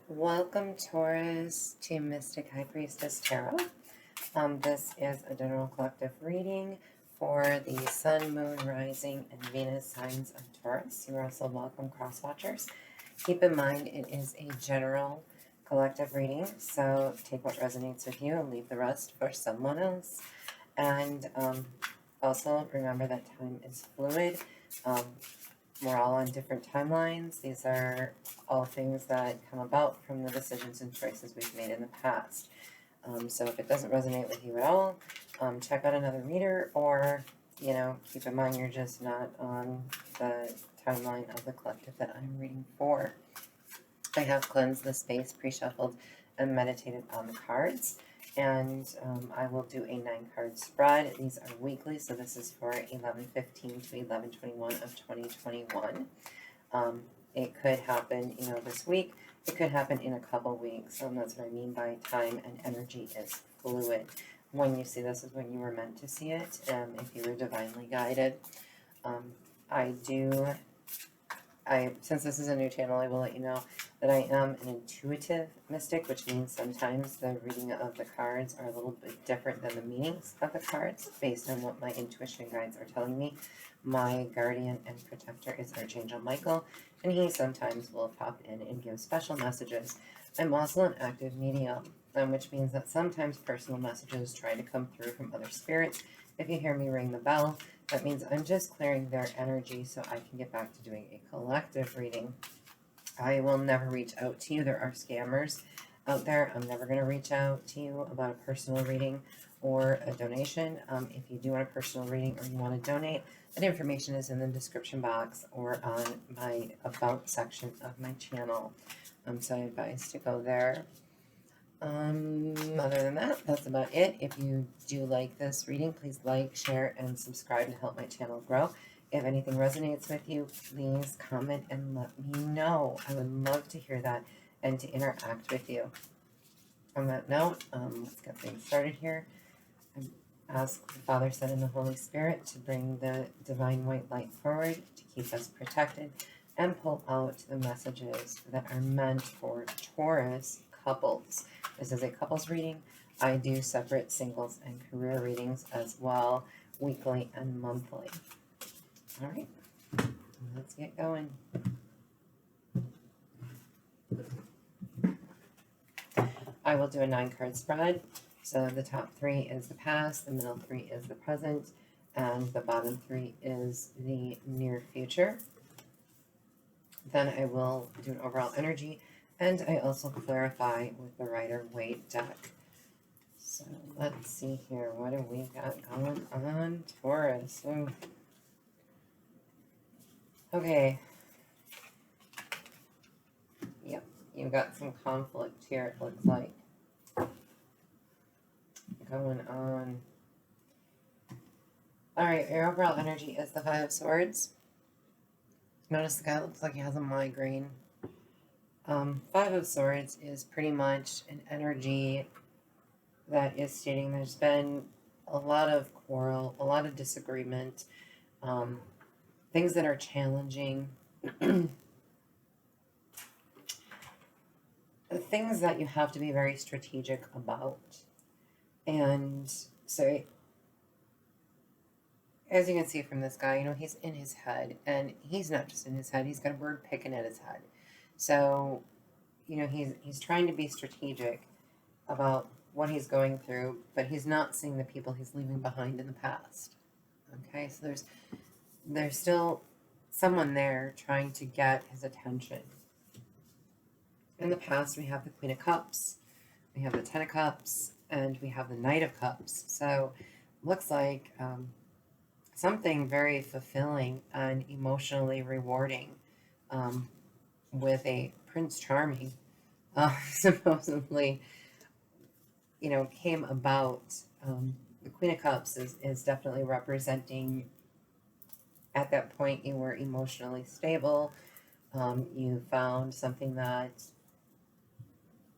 Welcome, Taurus, to Mystic High Priestess Tarot. This is a general collective reading for the Sun, Moon, Rising, and Venus signs of Taurus. You're also welcome, cross-watchers. Keep in mind it is a general collective reading, so take what resonates with you and leave the rest for someone else. And also remember that time is fluid. We're all on different timelines. These are all things that come about from the decisions and choices we've made in the past. So if it doesn't resonate with you at all, check out another reader, or, keep in mind you're just not on the timeline of the collective that I'm reading for. I have cleansed the space, pre-shuffled, and meditated on the cards. And I will do a 9-card spread. These are weekly, so this is for 11/15 to 11/21 of 2021. It could happen, this week. It could happen in a couple weeks. That's what I mean by time and energy is fluid. When you see this is when you were meant to see it, if you were divinely guided. Since this is a new channel, I will let you know that I am an intuitive mystic, which means sometimes the reading of the cards are a little bit different than the meanings of the cards based on what my intuition guides are telling me. My guardian and protector is Archangel Michael, and he sometimes will pop in and give special messages. I'm also an active medium, which means that sometimes personal messages try to come through from other spirits. If you hear me ring the bell, that means I'm just clearing their energy so I can get back to doing a collective reading. I will never reach out to you. There are scammers out there. I'm never going to reach out to you about a personal reading or a donation. If you do want a personal reading or you want to donate, that information is in the description box or on my About section of my channel. So I advise to go there. Other than that, that's about it. If you do like this reading, please like, share, and subscribe to help my channel grow. If anything resonates with you, please comment and let me know. I would love to hear that and to interact with you. On that note, let's get things started here. I ask the Father, Son, and the Holy Spirit to bring the divine white light forward to keep us protected and pull out the messages that are meant for Taurus couples. This is a couples reading. I do separate singles and career readings as well, weekly and monthly. All right, let's get going. I will do a 9-card spread. So the top 3 is the past, the middle 3 is the present, and the bottom 3 is the near future. Then I will do an overall energy, and I also clarify with the Rider-Waite deck. So let's see here. What do we got going on, Taurus? Ooh. Okay. Yep, you've got some conflict here, it looks like, going on. All right, your overall energy is the 5 of Swords. Notice the guy looks like he has a migraine. 5 of Swords is pretty much an energy that is stating there's been a lot of quarrel, a lot of disagreement, things that are challenging, things that you have to be very strategic about. And so, as you can see from this guy, he's in his head, and he's not just in his head, he's got a bird picking at his head. So, he's trying to be strategic about what he's going through, but he's not seeing the people he's leaving behind in the past. Okay, so there's still someone there trying to get his attention. In the past, we have the Queen of Cups, we have the 10 of Cups, and we have the Knight of Cups. So, looks like something very fulfilling and emotionally rewarding with a Prince Charming supposedly, came about. The Queen of Cups is definitely representing, at that point, you were emotionally stable. You found something that,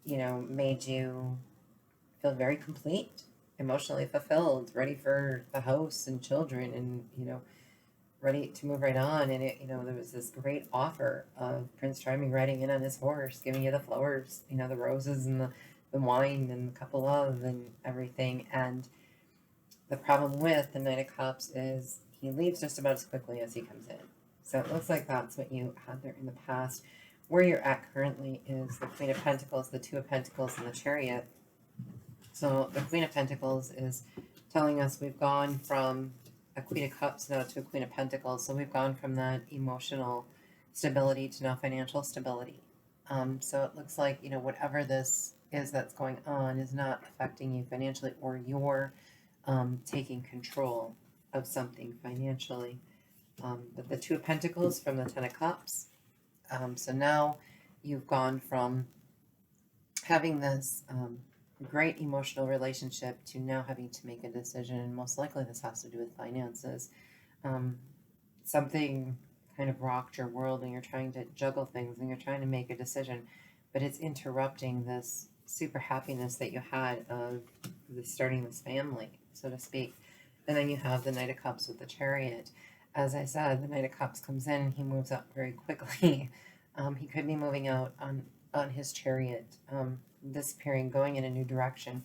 made you feel very complete, emotionally fulfilled, ready for the house and children, and, ready to move right on. And it, you know, there was this great offer of Prince Charming riding in on his horse, giving you the flowers, you know, the roses and the wine and the cup of love and everything. And the problem with the Knight of Cups is he leaves just about as quickly as he comes in. So it looks like that's what you had there in the past. Where you're at currently is the Queen of Pentacles, the Two of Pentacles, and the Chariot. So the Queen of Pentacles is telling us we've gone from a Queen of Cups now to a Queen of Pentacles. So we've gone from that emotional stability to now financial stability. So it looks like, you know, whatever this is that's going on is not affecting you financially, or you're taking control of something financially. But the Two of Pentacles from the Ten of Cups. So now you've gone from having this great emotional relationship to now having to make a decision. And most likely this has to do with finances. Something kind of rocked your world and you're trying to juggle things and you're trying to make a decision, but it's interrupting this super happiness that you had of starting this family, so to speak. And then you have the Knight of Cups with the Chariot. As I said, the Knight of Cups comes in and he moves up very quickly. He could be moving out on his chariot, disappearing, going in a new direction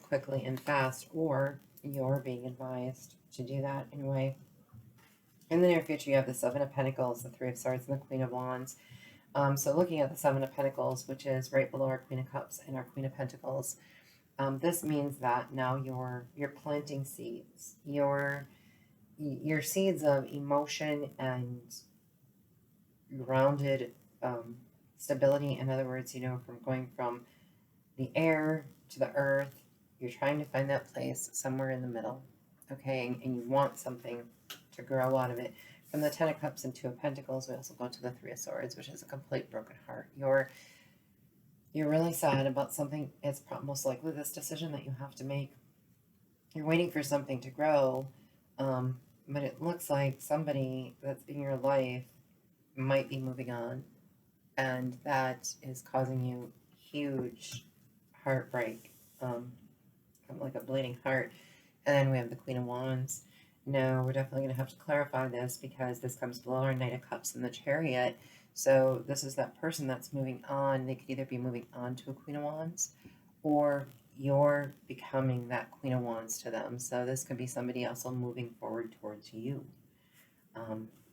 quickly and fast, or you're being advised to do that anyway. In the near future, you have the Seven of Pentacles, the Three of Swords, and the Queen of Wands. So looking at the Seven of Pentacles, which is right below our Queen of Cups and our Queen of Pentacles, this means that now you're planting seeds. Your seeds of emotion and grounded stability. In other words, you know, from going from the air to the earth, you're trying to find that place somewhere in the middle, okay? And you want something to grow out of it. From the Ten of Cups and Two of Pentacles, we also go to the Three of Swords, which is a complete broken heart. You're really sad about something. It's most likely this decision that you have to make. You're waiting for something to grow, but it looks like somebody that's in your life might be moving on, and that is causing you huge heartbreak, like a bleeding heart. And then we have the Queen of Wands. Now, we're definitely going to have to clarify this because this comes below our Knight of Cups and the Chariot. So this is that person that's moving on. They could either be moving on to a Queen of Wands, or you're becoming that Queen of Wands to them. So this could be somebody also moving forward towards you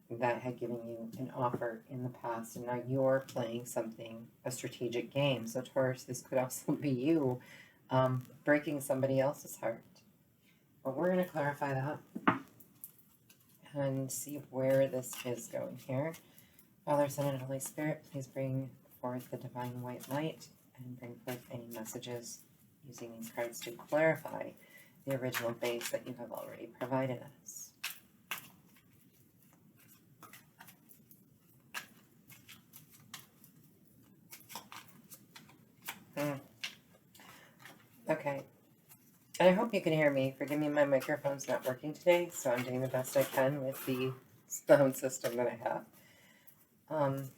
that had given you an offer in the past, and now you're playing something, a strategic game. So Taurus, this could also be you breaking somebody else's heart. But we're going to clarify that and see where this is going here. Father, Son, and Holy Spirit, please bring forth the divine white light and bring forth any messages using these cards to clarify the original base that you have already provided us. Okay. And I hope you can hear me. Forgive me, my microphone's not working today, so I'm doing the best I can with the sound system that I have.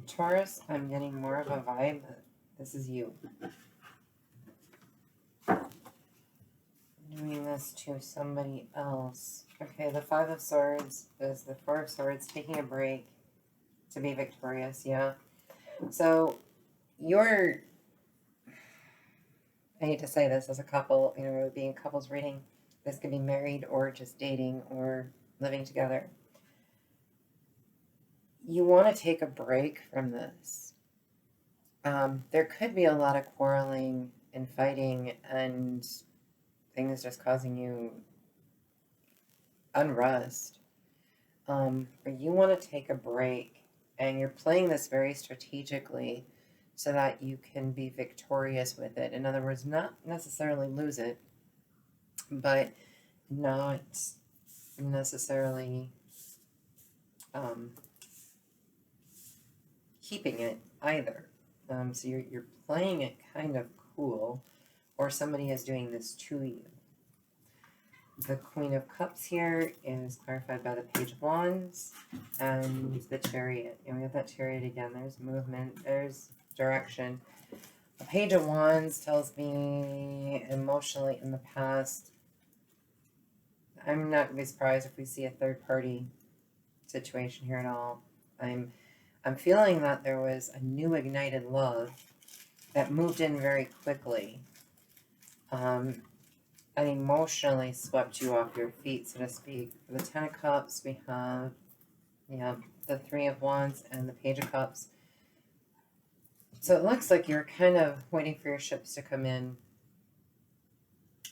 Taurus, I'm getting more of a vibe that this is you. Doing this to somebody else. Okay, the Five of Swords is the Four of Swords, taking a break to be victorious, yeah. So you're, I hate to say this, as a couple, you know, being couples reading, this could be married or just dating or living together. You want to take a break from this. There could be a lot of quarreling and fighting and things just causing you unrest. But you want to take a break, and you're playing this very strategically so that you can be victorious with it. In other words, not necessarily lose it, but not necessarily keeping it either. So you're playing it kind of cool, or somebody is doing this to you. The Queen of Cups here is clarified by the Page of Wands and the Chariot. And we have that Chariot again. There's movement, there's direction. The Page of Wands tells me emotionally in the past. I'm not going to be surprised if we see a third party situation here at all. I'm feeling that there was a new ignited love that moved in very quickly, and emotionally swept you off your feet, so to speak. For the Ten of Cups, we have the Three of Wands and the Page of Cups. So it looks like you're kind of waiting for your ships to come in.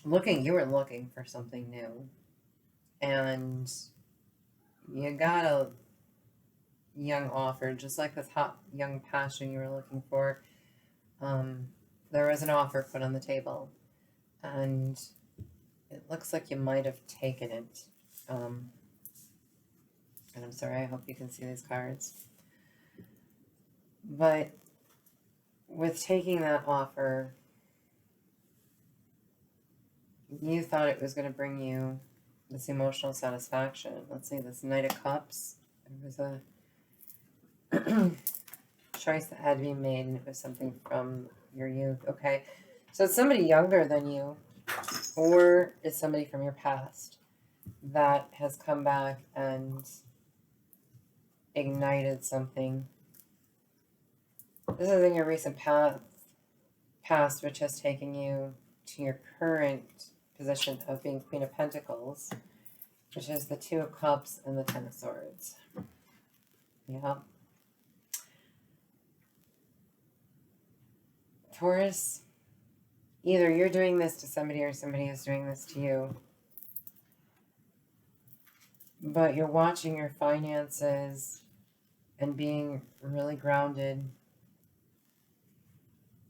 You were looking for something new, and you got a young offer, just like this hot young passion you were looking for. There was an offer put on the table, and it looks like you might have taken it. And I'm sorry, I hope you can see these cards. But with taking that offer, you thought it was going to bring you this emotional satisfaction. Let's see, this Knight of Cups. It was a choice that had to be made, and it was something from your youth. Okay, so it's somebody younger than you, or it's somebody from your past that has come back and ignited something. This is in your recent past, which has taken you to your current position of being Queen of Pentacles, which is the Two of Cups and the Ten of Swords. Yeah. Taurus, either you're doing this to somebody or somebody is doing this to you. But you're watching your finances and being really grounded,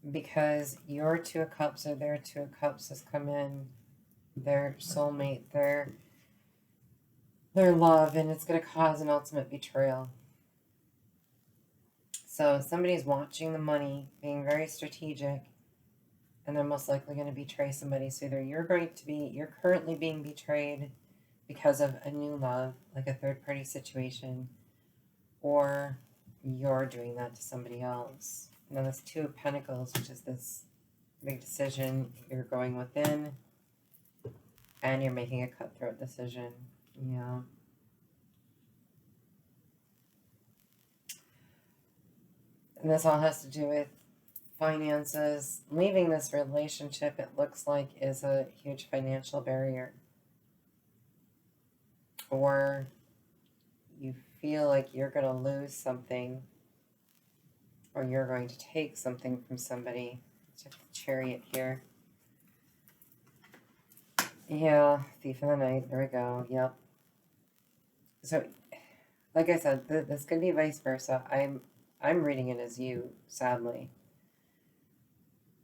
because your Two of Cups or their Two of Cups has come in, their soulmate, their love, and it's going to cause an ultimate betrayal. So somebody's watching the money, being very strategic, and they're most likely going to betray somebody. So either you're currently being betrayed because of a new love, like a third party situation, or you're doing that to somebody else. Now this Two of Pentacles, which is this big decision, you're going within and you're making a cutthroat decision. Yeah. And this all has to do with finances. Leaving this relationship, it looks like, is a huge financial barrier. Or you feel like you're going to lose something, or you're going to take something from somebody. Check the Chariot here. Yeah, Thief in the Night. There we go. Yep. So, like I said, this could be vice versa. I'm reading it as you, sadly.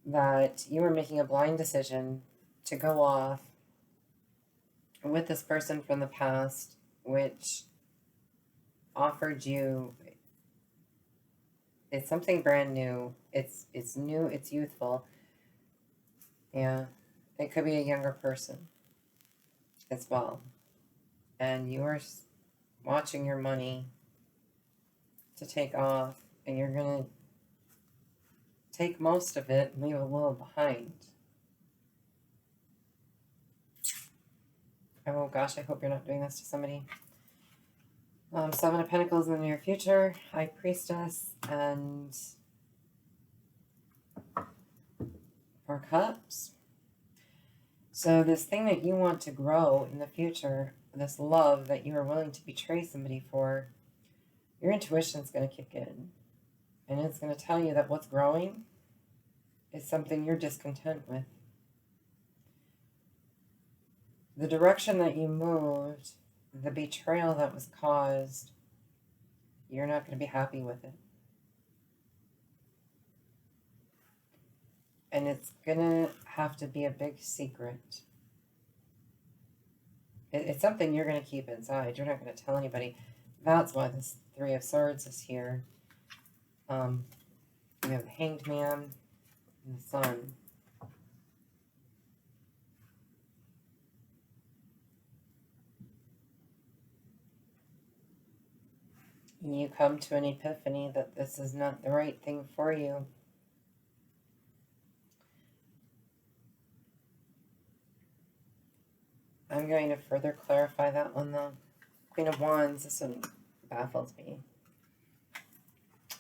That you were making a blind decision to go off with this person from the past, which offered you, it's something brand new. It's new, it's youthful. Yeah. It could be a younger person as well. And you are watching your money to take off, and you're going to take most of it and leave a little behind. Oh gosh, I hope you're not doing this to somebody. Seven of Pentacles in the near future, High Priestess, and Four Cups. So this thing that you want to grow in the future, this love that you are willing to betray somebody for, your intuition's going to kick in. And it's going to tell you that what's growing is something you're discontent with. The direction that you moved, the betrayal that was caused, you're not going to be happy with it. And it's going to have to be a big secret. It's something you're going to keep inside. You're not going to tell anybody. That's why this Three of Swords is here. You have the Hanged Man and the Sun. You come to an epiphany that this is not the right thing for you. I'm going to further clarify that one though. Queen of Wands, this one baffles me.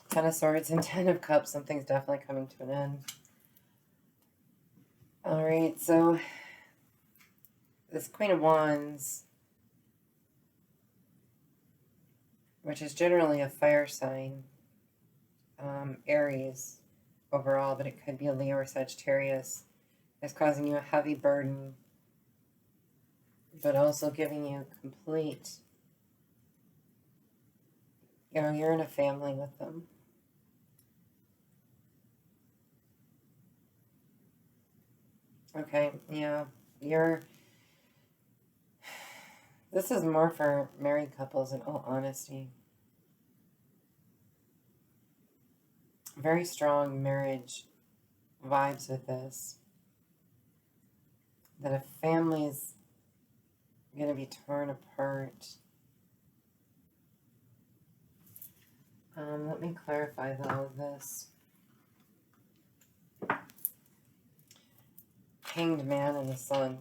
Ten of Swords and Ten of Cups, something's definitely coming to an end. Alright, so this Queen of Wands, which is generally a fire sign, Aries overall, but it could be a Leo or Sagittarius, is causing you a heavy burden, but also giving you complete, you know, you're in a family with them. Okay, yeah, this is more for married couples in all honesty. Very strong marriage vibes with this. That a family's going to be torn apart. Let me clarify though this. Hanged Man and the Sun.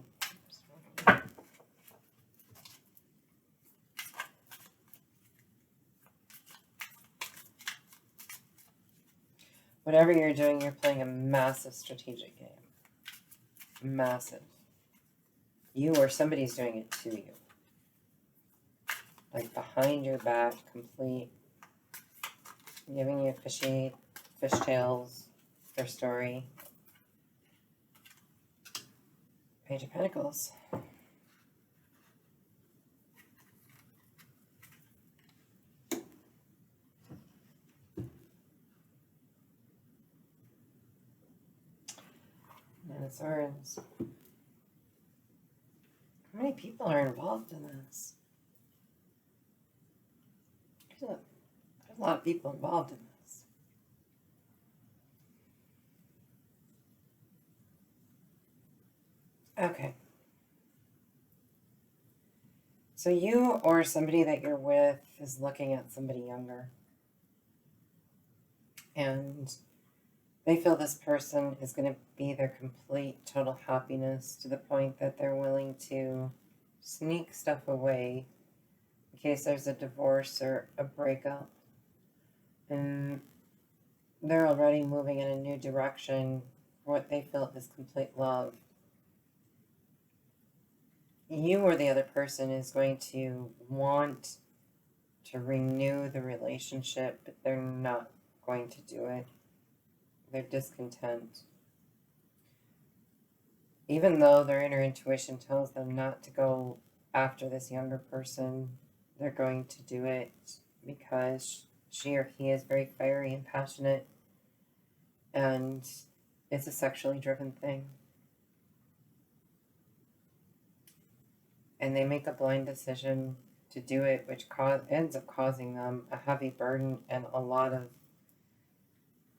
Whatever you're doing, you're playing a massive strategic game. Massive. You or somebody's doing it to you. Like behind your back, complete. Giving you fishtails, their story. Page of Pentacles. Nine of Swords. How many people are involved in this? There's a lot of people involved in this. Okay. So you or somebody that you're with is looking at somebody younger. And they feel this person is going to be their complete, total happiness to the point that they're willing to sneak stuff away in case there's a divorce or a breakup. And they're already moving in a new direction for what they feel is complete love. You or the other person is going to want to renew the relationship, but they're not going to do it. They're discontent. Even though their inner intuition tells them not to go after this younger person, they're going to do it because she or he is very fiery and passionate, and it's a sexually driven thing. And they make a blind decision to do it, which ends up causing them a heavy burden and a lot of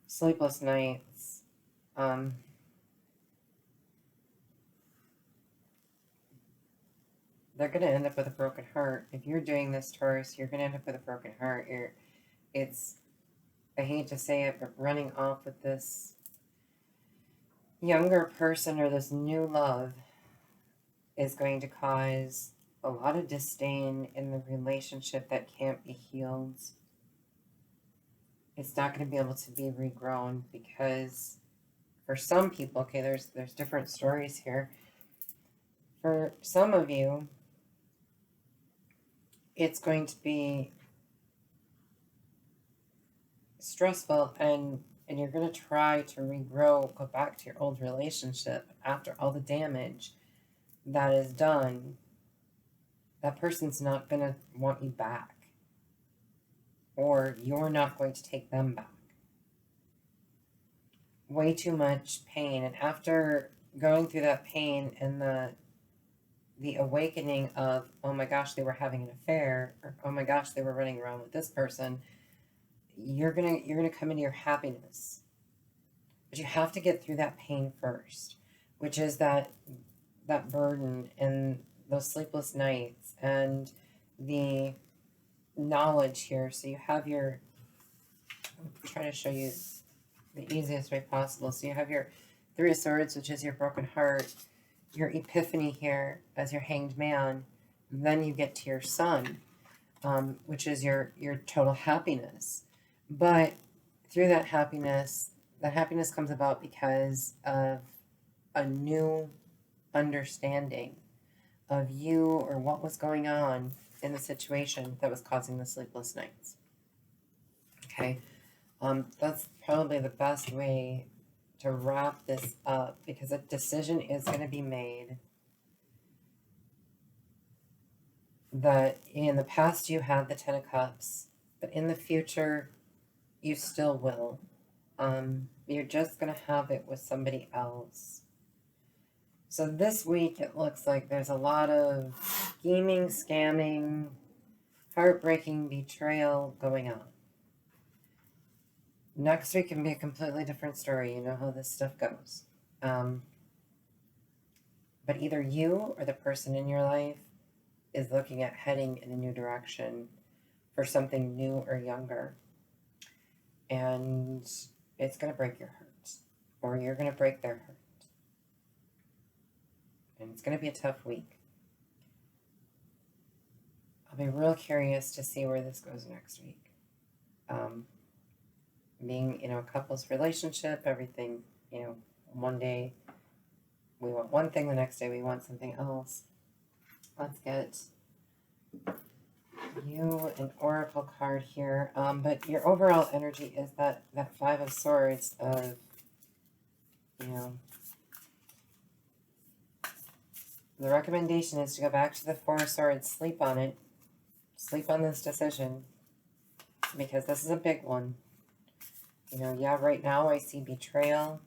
sleepless nights. They're going to end up with a broken heart. If you're doing this, Taurus, you're going to end up with a broken heart. I hate to say it, but running off with this younger person or this new love is going to cause a lot of disdain in the relationship that can't be healed. It's not going to be able to be regrown because for some people, okay, there's different stories here. For some of you, it's going to be stressful and you're going to try to regrow, go back to your old relationship after all the damage that is done. That person's not going to want you back, or you're not going to take them back. Way too much pain, and after going through that pain and the awakening of, oh my gosh, they were having an affair, or oh my gosh, they were running around with this person, you're gonna come into your happiness. But you have to get through that pain first, which is that burden and those sleepless nights and the knowledge here. So you have your, I'm trying to show you the easiest way possible. So you have your Three of Swords, which is your broken heart. your epiphany here as your Hanged Man. Then you get to your Sun, which is your total happiness. But through that happiness comes about because of a new understanding of you or what was going on in the situation that was causing the sleepless nights. Okay, that's probably the best way to wrap this up, because a decision is going to be made that in the past you had the Ten of Cups, but in the future you still will. You're just going to have it with somebody else. So this week it looks like there's a lot of scheming, scamming, heartbreaking betrayal going on. Next week can be a completely different story. You know how this stuff goes. But either you or the person in your life is looking at heading in a new direction for something new or younger. And it's going to break your heart, or you're going to break their heart. And it's going to be a tough week. I'll be real curious to see where this goes next week. Being, a couple's relationship, everything, one day we want one thing, the next day we want something else. Let's get you an oracle card here. But your overall energy is that Five of Swords of, the recommendation is to go back to the Four of Swords, sleep on it, sleep on this decision, because this is a big one. Yeah, right now I see betrayal.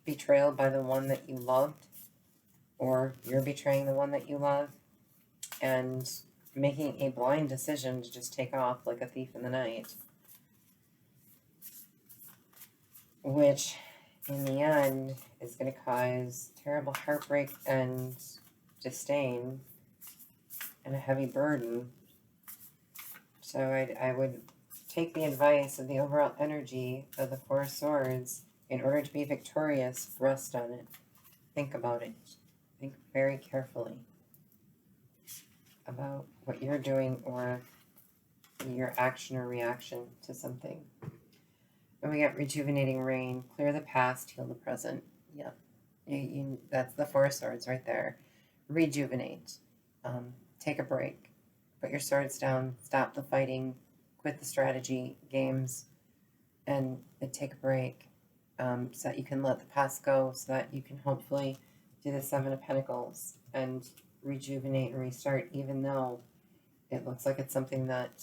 Betrayal by the one that you loved, or you're betraying the one that you love, and making a blind decision to just take off like a thief in the night, which in the end is going to cause terrible heartbreak and disdain and a heavy burden. So I would take the advice of the overall energy of the Four of Swords. In order to be victorious, rest on it. Think about it. Think very carefully about what you're doing or your action or reaction to something. And we got rejuvenating rain, clear the past, heal the present. Yep. That's the Four of Swords right there. Rejuvenate. Take a break. Put your swords down. Stop the fighting. Quit the strategy games. And take a break. So that you can let the past go, so that you can hopefully do the Seven of Pentacles and rejuvenate and restart, even though it looks like it's something that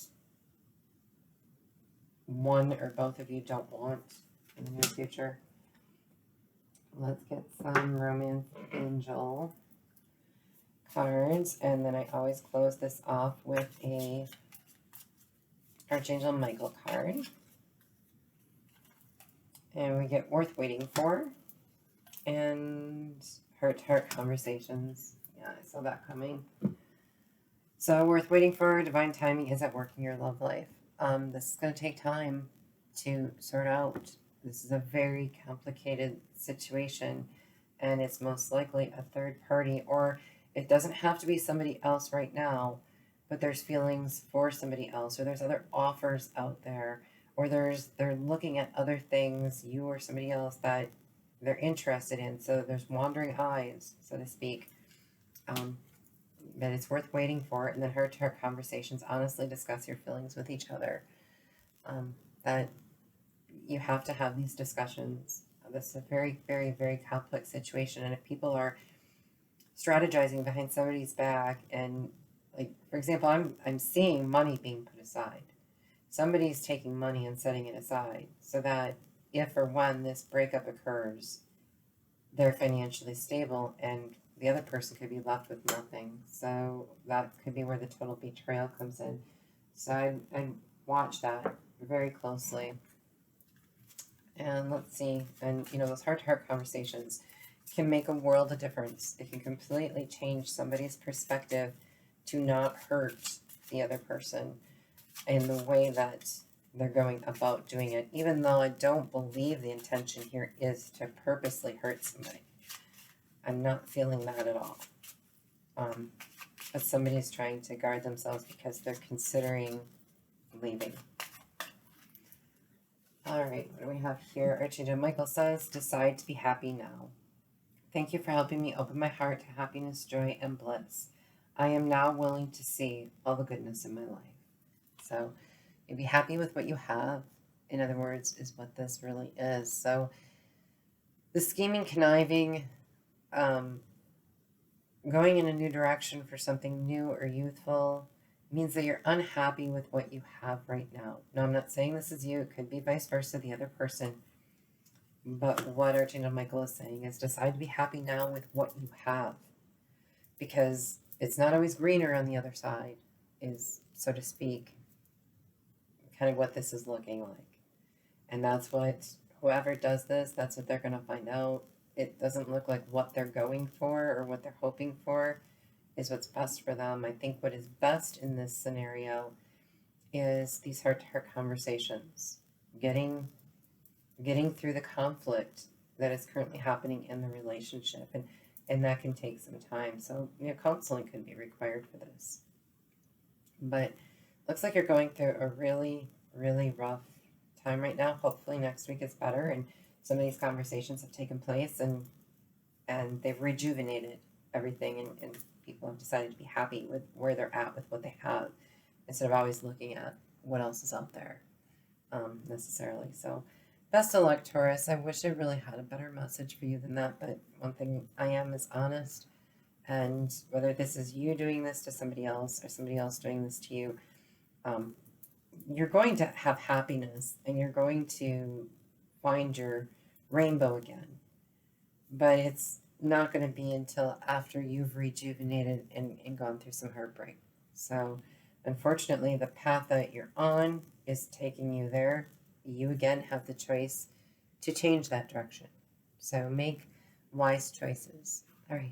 one or both of you don't want in the near future. Let's get some Romance Angel cards, and then I always close this off with a Archangel Michael card. And we get Worth Waiting For and Heart-to-Heart Conversations. Yeah, I saw that coming. So Worth Waiting For, divine timing is at work in your love life. This is going to take time to sort out. This is a very complicated situation, and it's most likely a third party, or it doesn't have to be somebody else right now, but there's feelings for somebody else, or there's other offers out there, or they're looking at other things, you or somebody else, that they're interested in. So there's wandering eyes, so to speak. That it's worth waiting for. And then heart-to-heart conversations, honestly discuss your feelings with each other. That you have to have these discussions. This is a very, very, very complex situation. And if people are strategizing behind somebody's back, and like, for example, I'm seeing money being put aside. Somebody's taking money and setting it aside so that if or when this breakup occurs, they're financially stable, and the other person could be left with nothing. So that could be where the total betrayal comes in. So I watch that very closely. And let's see. And, those heart-to-heart conversations can make a world of difference. It can completely change somebody's perspective to not hurt the other person in the way that they're going about doing it, even though I don't believe the intention here is to purposely hurt somebody. I'm not feeling that at all. But somebody's trying to guard themselves because they're considering leaving. All right, what do we have here? Archangel Michael says, decide to be happy now. Thank you for helping me open my heart to happiness, joy, and bliss. I am now willing to see all the goodness in my life. So you be happy with what you have, in other words, is what this really is. So the scheming, conniving, going in a new direction for something new or youthful means that you're unhappy with what you have right now. Now, I'm not saying this is you. It could be vice versa, the other person. But what Archangel Michael is saying is decide to be happy now with what you have. Because it's not always greener on the other side, is, so to speak, kind of what this is looking like. And that's what, whoever does this, that's what they're going to find out. It doesn't look like what they're going for or what they're hoping for is what's best for them. I think what is best in this scenario is these heart-to-heart conversations, getting through the conflict that is currently happening in the relationship, and that can take some time. So, counseling could be required for this. But looks like you're going through a really, really rough time right now. Hopefully next week is better, and some of these conversations have taken place, and they've rejuvenated everything, and people have decided to be happy with where they're at with what they have, instead of always looking at what else is out there necessarily. So best of luck, Taurus. I wish I really had a better message for you than that, but one thing I am is honest. And whether this is you doing this to somebody else or somebody else doing this to you, you're going to have happiness and you're going to find your rainbow again. But it's not going to be until after you've rejuvenated and gone through some heartbreak. So unfortunately, the path that you're on is taking you there. You again have the choice to change that direction. So make wise choices. All right.